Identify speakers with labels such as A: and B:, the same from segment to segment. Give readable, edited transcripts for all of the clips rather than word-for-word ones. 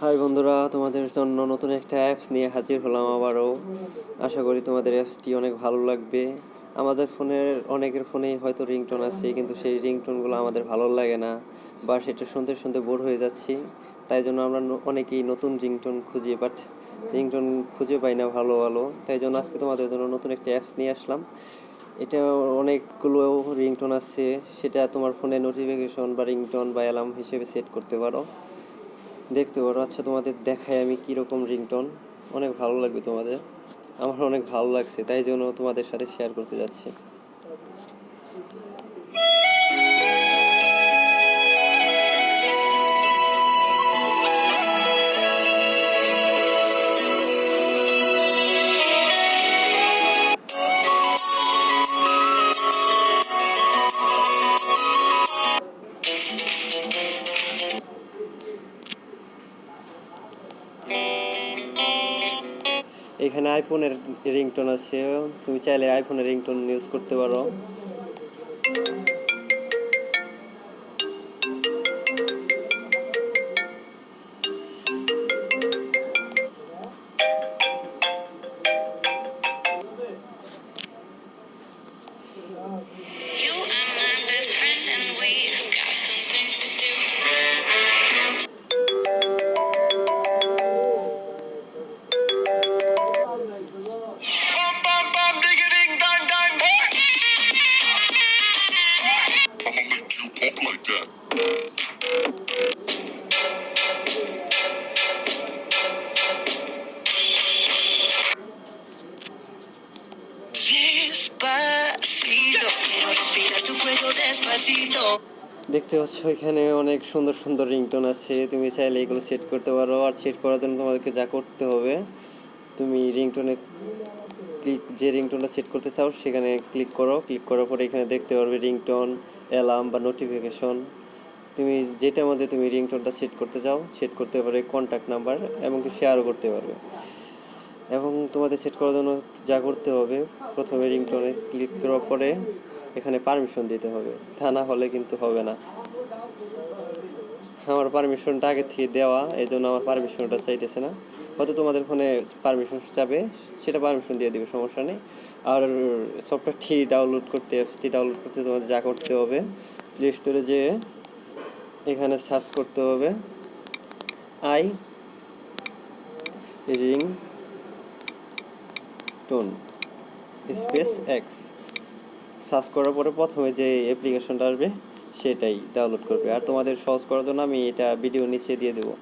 A: High বন্ধুরা, তোমাদের জন্য নতুন একটা অ্যাপস নিয়ে হাজির হলাম আবারও। আশা করি তোমাদের অ্যাপসটি অনেক ভালো লাগবে। আমাদের ফোনের অনেকের ফোনেই হয়তো রিংটোন আছে, কিন্তু সেই রিংটোনগুলো আমাদের ভালো লাগে না, বা সেটা শুনতে শুনতে বোর হয়ে যাচ্ছি। তাই জন্য আমরা অনেকেই নতুন রিংটোন খুঁজি, বাট রিংটোন খুঁজে পাই না ভালো ভালো। তাই জন্য আজকে তোমাদের জন্য নতুন একটা অ্যাপস নিয়ে আসলাম। এটা অনেকগুলো রিংটোন আছে, সেটা তোমার ফোনে নোটিফিকেশন বা রিংটোন বা অ্যালার্ম হিসেবে সেট করতে পারো, দেখতে পারো। আচ্ছা, তোমাদের দেখাই আমি কীরকম রিংটোন। অনেক ভালো লাগবে তোমাদের, আমার অনেক ভালো লাগছে, তাই জন্য তোমাদের সাথে শেয়ার করতে যাচ্ছি। এখানে আইফোনের রিংটোন আছে, তুমি চাইলে আইফোনের রিংটোন ইউজ করতে পারো। দেখতে পাচ্ছ এখানে অনেক সুন্দর সুন্দর রিংটোন আছে, তুমি চাইলে এগুলো সেট করতে পারো। আর সেট করার জন্য তোমাদেরকে যা করতে হবে, তুমি রিংটোনে যে রিংটোনটা সেট করতে চাও সেখানে ক্লিক করো। ক্লিক করার পরে এখানে দেখতে পারবে রিংটোন, অ্যালার্ম বা নোটিফিকেশন। তুমি যেটার মধ্যে তুমি রিংটোনটা সেট করতে চাও সেট করতে পারবে, কন্ট্যাক্ট নাম্বার এমনকি শেয়ারও করতে পারবে। এবং তোমাদের সেট করার জন্য যা করতে হবে, প্রথমে রিংটোনে ক্লিক করার পরে এখানে পারমিশন দিতে হবে, তা না হলে কিন্তু হবে না। আমার পারমিশনটা আগে থেকে দেওয়া, এই জন্য আমার পারমিশনটা চাইতেছে না। হয়তো তোমাদের ফোনে পারমিশন চাবে, সেটা পারমিশন দিয়ে দেবে, সমস্যা নেই। আর সফটওয়্যারটি ডাউনলোড করতে, অ্যাপসটি ডাউনলোড করতে তোমাদের যা করতে হবে, প্লে স্টোরে যেয়ে এখানে সার্চ করতে হবে I ring tone space x. Search করার পরে প্রথমে যে অ্যাপ্লিকেশনটা আসবে সেটাই ডাউনলোড করবে। আর তোমাদের সহজ করার জন্য আমি এটা ভিডিও নিচে দিয়ে দেবো।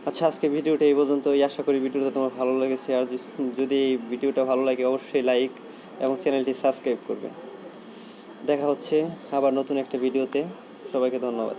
A: আচ্ছা, আজকে ভিডিওটা এই পর্যন্তই। আশা করি ভিডিওটা তোমার ভালো লেগেছে। আর যদি এই ভিডিওটা ভালো লাগে অবশ্যই লাইক এবং চ্যানেলটি সাবস্ক্রাইব করবে। দেখা হচ্ছে আবার নতুন একটা ভিডিওতে। সবাইকে ধন্যবাদ।